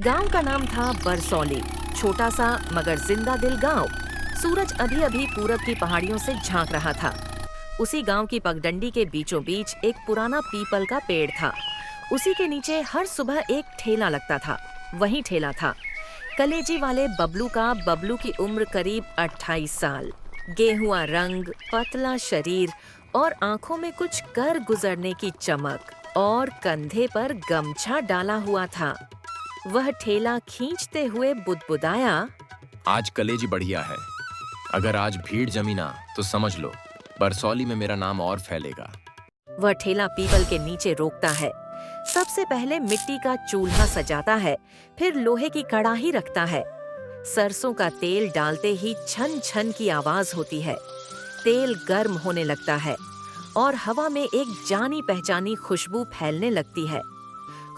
गांव का नाम था बरसौली। छोटा सा मगर जिंदा दिल गांव। सूरज अभी अभी पूरब की पहाड़ियों से झांक रहा था। उसी गांव की पगडंडी के बीचों बीच एक पुराना पीपल का पेड़ था। उसी के नीचे हर सुबह एक ठेला लगता था। वही ठेला था कलेजी वाले बबलू का। बबलू की उम्र करीब 28 साल। गेहुआ रंग, पतला शरीर और आंखों में कुछ कर गुजरने की चमक, और कंधे पर गमछा डाला हुआ था। वह ठेला खींचते हुए बुदबुदाया, आज कलेजी बढ़िया है। अगर आज भीड़ जमी ना तो समझ लो बरसौली में मेरा नाम और फैलेगा। वह ठेला पीपल के नीचे रोकता है। सबसे पहले मिट्टी का चूल्हा सजाता है, फिर लोहे की कड़ाही रखता है। सरसों का तेल डालते ही छन छन की आवाज होती है। तेल गर्म होने लगता है और हवा में एक जानी पहचानी खुशबू फैलने लगती है।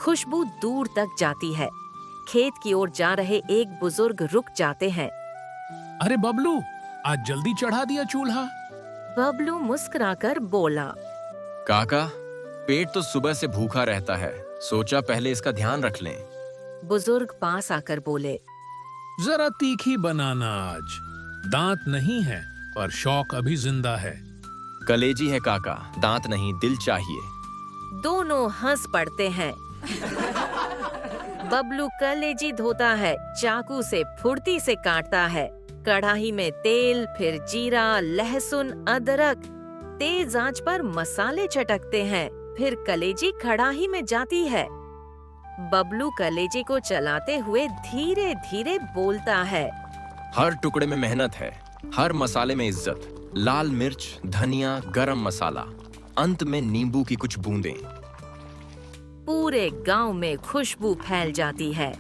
खुशबू दूर तक जाती है। खेत की ओर जा रहे एक बुजुर्ग रुक जाते हैं। अरे बबलू, आज जल्दी चढ़ा दिया चूल्हा। बबलू मुस्कुराकर बोला, काका, पेट तो सुबह से भूखा रहता है, सोचा पहले इसका ध्यान रख लें। बुजुर्ग पास आकर बोले, जरा तीखी बनाना आज। दांत नहीं है पर शौक अभी जिंदा है। कलेजी है काका, दांत नहीं दिल चाहिए। दोनों हंस पड़ते हैं। बबलू कलेजी धोता है, चाकू से फुर्ती से काटता है। कढ़ाई में तेल, फिर जीरा, लहसुन, अदरक। तेज आंच पर मसाले चटकते हैं, फिर कलेजी कढ़ाई में जाती है। बबलू कलेजी को चलाते हुए धीरे धीरे बोलता है, हर टुकड़े में मेहनत है, हर मसाले में इज्जत। लाल मिर्च, धनिया, गरम मसाला, अंत में नींबू की कुछ बूंदें। पूरे गांव में खुशबू फैल जाती है।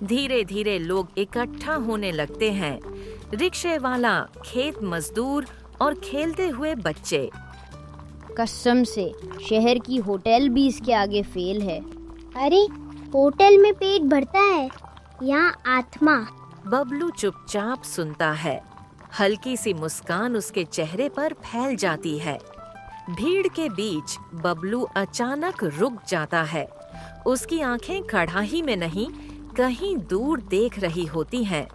धीरे धीरे लोग इकट्ठा होने लगते हैं। रिक्शे वाला, खेत मजदूर और खेलते हुए बच्चे। कसम से शहर की होटल भी इसके आगे फेल है। अरे, होटल में पेट भरता है, यहाँ आत्मा। बबलू चुपचाप सुनता है। हल्की सी मुस्कान उसके चेहरे पर फैल जाती है। भीड़ के बीच बबलू अचानक रुक जाता है। उसकी आंखें कढ़ाई में नहीं, कहीं दूर देख रही होती हैं।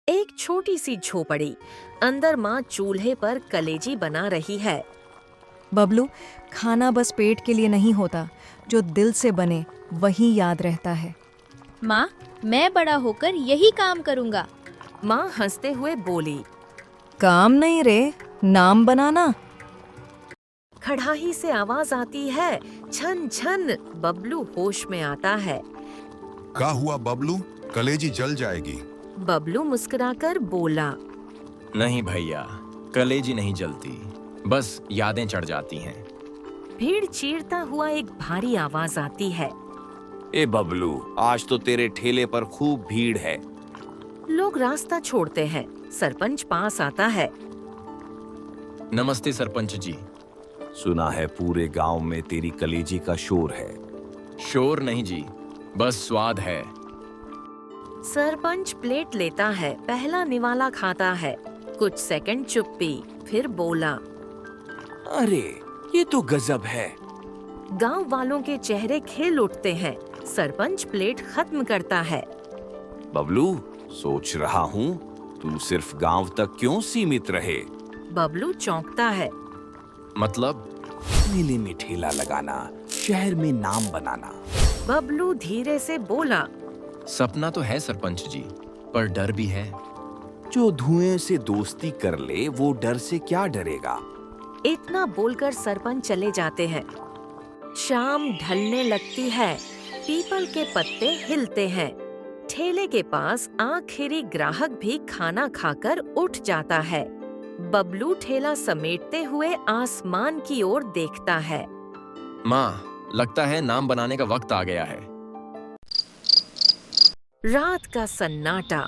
एक छोटी सी झोपड़ी, अंदर माँ चूल्हे पर कलेजी बना रही है। बबलू, खाना बस पेट के लिए नहीं होता, जो दिल से बने वही याद रहता है। माँ, मैं बड़ा होकर यही काम करूँगा। माँ हंसते हुए बोली, काम नहीं रे, नाम बनाना। कढ़ाई से आवाज आती है, छन छन। बबलू होश में आता है। क्या हुआ बबलू, कलेजी जल जाएगी। बबलू मुस्कुराकर बोला, नहीं भैया, कलेजी नहीं जलती, बस यादें चढ़ जाती हैं। भीड़ चीरता हुआ एक भारी आवाज आती है, ए बबलू, आज तो तेरे ठेले पर खूब भीड़ है। लोग रास्ता छोड़ते हैं। सरपंच पास आता है। नमस्ते सरपंच जी। सुना है पूरे गांव में तेरी कलेजी का शोर है। शोर नहीं जी, बस स्वाद है। सरपंच प्लेट लेता है, पहला निवाला खाता है। कुछ सेकंड चुप्पी, फिर बोला, अरे ये तो गजब है। गांव वालों के चेहरे खिल उठते हैं। सरपंच प्लेट खत्म करता है। बबलू, सोच रहा हूँ तू सिर्फ गांव तक क्यों सीमित रहे। बबलू चौंकता है। मतलब? मेले में ठेला लगाना, शहर में नाम बनाना। बबलू धीरे से बोला, सपना तो है सरपंच जी, पर डर भी है। जो धुएं से दोस्ती कर ले वो डर से क्या डरेगा। इतना बोलकर सरपंच चले जाते हैं। शाम ढलने लगती है। पीपल के पत्ते हिलते हैं। ठेले के पास आखिरी ग्राहक भी खाना खाकर उठ जाता है। बबलू ठेला समेटते हुए आसमान की ओर देखता है। माँ, लगता है नाम बनाने का वक्त आ गया है। रात का सन्नाटा।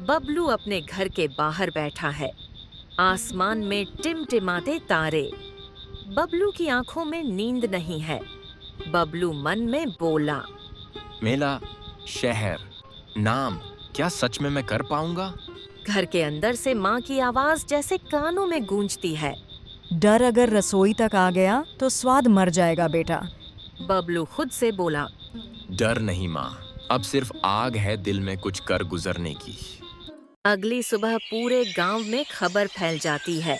बबलू अपने घर के बाहर बैठा है। आसमान में टिमटिमाते तारे। बबलू की आंखों में नींद नहीं है। बबलू मन में बोला, मेला, शहर, नाम, क्या सच में मैं कर पाऊंगा? घर के अंदर से माँ की आवाज जैसे कानों में गूंजती है। डर अगर रसोई तक आ गया तो स्वाद मर जाएगा बेटा। बबलू खुद से बोला। डर नहीं माँ, अब सिर्फ आग है दिल में कुछ कर गुजरने की। अगली सुबह पूरे गांव में खबर फैल जाती है।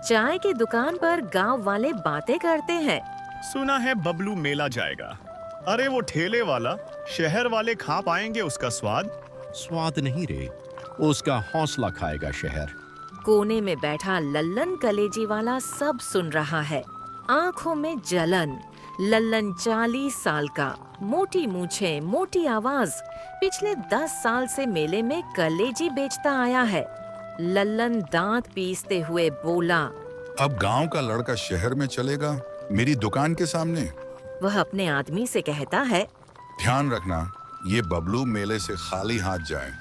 चाय की दुकान पर गांव वाले बातें करते हैं। सुना है बबलू मेला जाएगा। अरे वो ठेले वाला, शहर वाले खा पाएंगे उसका स्वाद? स्वाद नहीं रे, उसका हौसला खाएगा शहर। कोने में बैठा लल्लन कलेजी वाला सब सुन रहा है, आंखों में जलन। लल्लन 40 साल का, मोटी मूछें, मोटी आवाज। पिछले 10 साल से मेले में कलेजी बेचता आया है। लल्लन दांत पीसते हुए बोला। अब गांव का लड़का शहर में चलेगा मेरी दुकान के सामने? वह अपने आदमी से कहता है। ध्यान रखना, ये बबलू मेले से खाली हाथ जाए।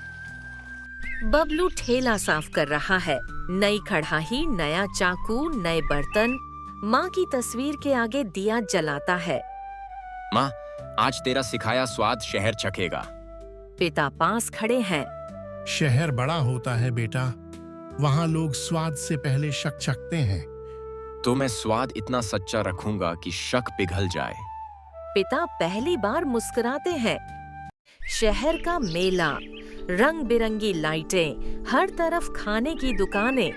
बबलू ठेला साफ कर रहा है। नई कढ़ाई, नया चाकू, नए बर्तन। माँ की तस्वीर के आगे दिया जलाता है। माँ, आज तेरा सिखाया स्वाद शहर चखेगा। पिता पास खड़े हैं। शहर बड़ा होता है बेटा, वहाँ लोग स्वाद से पहले शक चखते हैं। तो मैं स्वाद इतना सच्चा रखूंगा कि शक पिघल जाए। पिता पहली बार मुस्कुराते हैं। शहर का मेला, रंग बिरंगी लाइटें, हर तरफ खाने की दुकानें।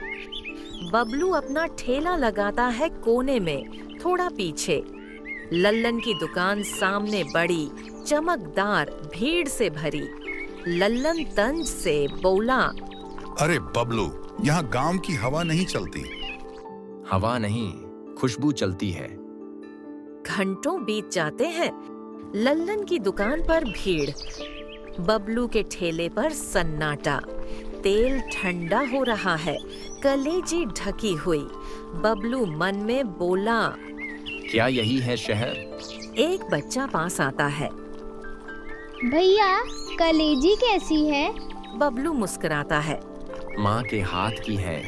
बबलू अपना ठेला लगाता है कोने में, थोड़ा पीछे। लल्लन की दुकान सामने बड़ी, चमकदार, भीड़ से भरी। लल्लन तंज से बोला। अरे बबलू, यहाँ गांव की हवा नहीं चलती। हवा नहीं, खुशबू चलती है। घंटों बीत जाते हैं। लल्लन की दुकान पर भीड़, बबलू के ठेले पर सन्नाटा। तेल ठंडा हो रहा है, कलेजी ढकी हुई। बबलू मन में बोला। क्या यही है शहर? एक बच्चा पास आता है। भैया, कलेजी कैसी है? बबलू मुस्कुराता है। माँ के हाथ की है।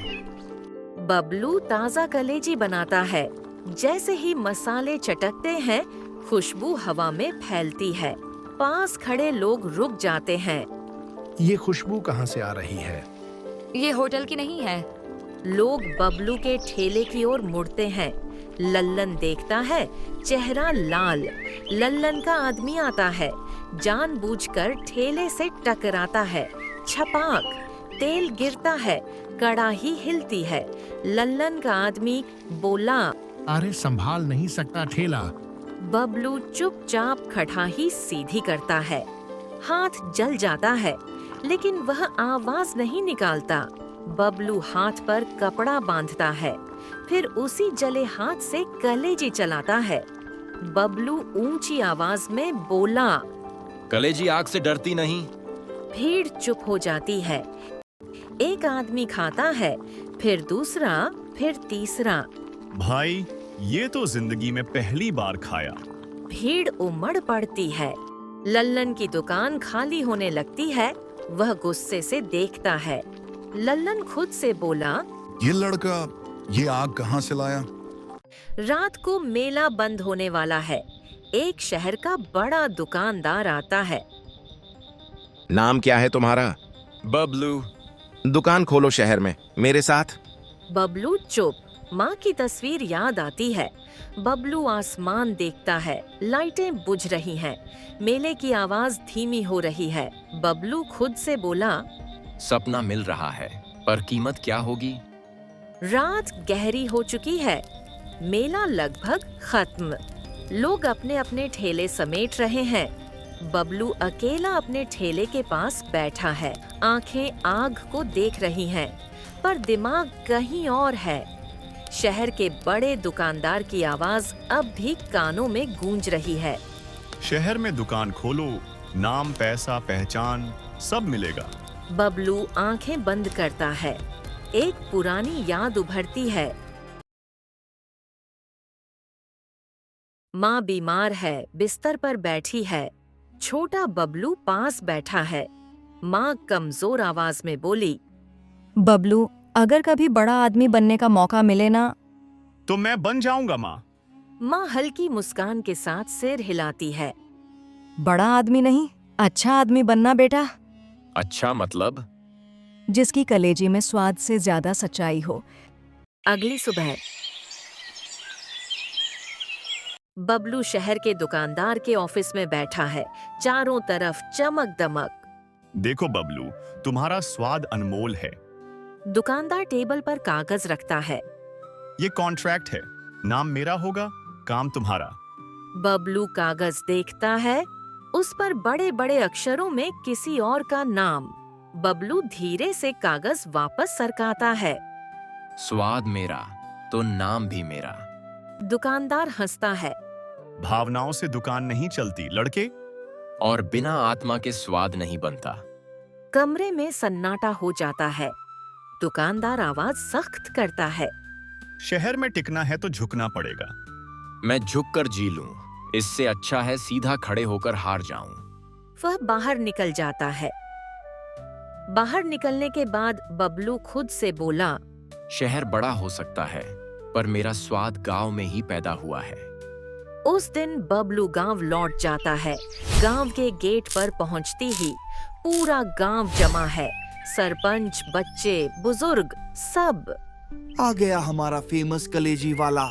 बबलू ताजा कलेजी बनाता है। जैसे ही मसाले चटकते हैं, खुशबू हवा में फैलती है। पास खड़े लोग रुक जाते हैं। ये खुशबू कहाँ से आ रही है? ये होटल की नहीं है। लोग बबलू के ठेले की ओर मुड़ते हैं। लल्लन देखता है, चेहरा लाल। लल्लन का आदमी आता है, जानबूझकर ठेले से टकराता है। छपाक, तेल गिरता है, कड़ाही हिलती है। लल्लन का आदमी बोला। अरे संभाल नहीं सकता ठेला। बबलू चुपचाप कढ़ाई सीधी करता है। हाथ जल जाता है, लेकिन वह आवाज नहीं निकालता। बबलू हाथ पर कपड़ा बांधता है, फिर उसी जले हाथ से कलेजी चलाता है। बबलू ऊंची आवाज में बोला। कलेजी आग से डरती नहीं। भीड़ चुप हो जाती है। एक आदमी खाता है, फिर दूसरा, फिर तीसरा। भाई, ये तो जिंदगी में पहली बार खाया। भीड़ उमड़ पड़ती है। लल्लन की दुकान खाली होने लगती है। वह गुस्से से देखता है। लल्लन खुद से बोला। ये लड़का ये आग कहाँ से लाया? रात को मेला बंद होने वाला है। एक शहर का बड़ा दुकानदार आता है। नाम क्या है तुम्हारा? बबलू। दुकान खोलो शहर में मेरे साथ। बबलू चुप। माँ की तस्वीर याद आती है। बबलू आसमान देखता है, लाइटें बुझ रही हैं। मेले की आवाज धीमी हो रही है। बबलू खुद से बोला। सपना मिल रहा है, पर कीमत क्या होगी? रात गहरी हो चुकी है। मेला लगभग खत्म। लोग अपने अपने ठेले समेट रहे हैं। बबलू अकेला अपने ठेले के पास बैठा है। आंखें आग को देख रही हैं, पर दिमाग कहीं और है। शहर के बड़े दुकानदार की आवाज अब भी कानों में गूंज रही है। शहर में दुकान खोलो, नाम, पैसा, पहचान सब मिलेगा। बबलू आंखें बंद करता है। एक पुरानी याद उभरती है। माँ बीमार है, बिस्तर पर बैठी है। छोटा बबलू पास बैठा है। माँ कमजोर आवाज में बोली। बबलू, अगर कभी बड़ा आदमी बनने का मौका मिले ना तो मैं बन जाऊंगा माँ। माँ हल्की मुस्कान के साथ सिर हिलाती है। बड़ा आदमी नहीं, अच्छा आदमी बनना बेटा। अच्छा मतलब? जिसकी कलेजी में स्वाद से ज्यादा सच्चाई हो। अगली सुबह बबलू शहर के दुकानदार के ऑफिस में बैठा है। चारों तरफ चमक दमक। देखो बबलू, तुम्हारा स्वाद अनमोल है। दुकानदार टेबल पर कागज रखता है। ये कॉन्ट्रैक्ट है, नाम मेरा होगा, काम तुम्हारा। बबलू कागज देखता है, उस पर बड़े बड़े अक्षरों में किसी और का नाम। बबलू धीरे से कागज वापस सरकाता है। स्वाद मेरा तो नाम भी मेरा। दुकानदार हंसता है। भावनाओं से दुकान नहीं चलती लड़के। और बिना आत्मा के स्वाद नहीं बनता। कमरे में सन्नाटा हो जाता है। दुकानदार आवाज सख्त करता है। शहर में टिकना है तो झुकना पड़ेगा। मैं झुककर जी लूं, इससे अच्छा है सीधा खड़े होकर हार जाऊं। वह बाहर निकल जाता है। बाहर निकलने के बाद बबलू खुद से बोला, शहर बड़ा हो सकता है, पर मेरा स्वाद गांव में ही पैदा हुआ है। उस दिन बबलू गांव लौट जाता है। गांव के गेट पर पहुंचती ही पूरा गांव जमा है। सरपंच, बच्चे, बुजुर्ग, सब। आ गया हमारा फेमस कलेजी वाला।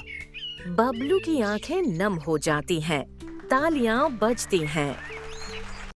बबलू की आंखें नम हो जाती हैं। तालियां बजती हैं।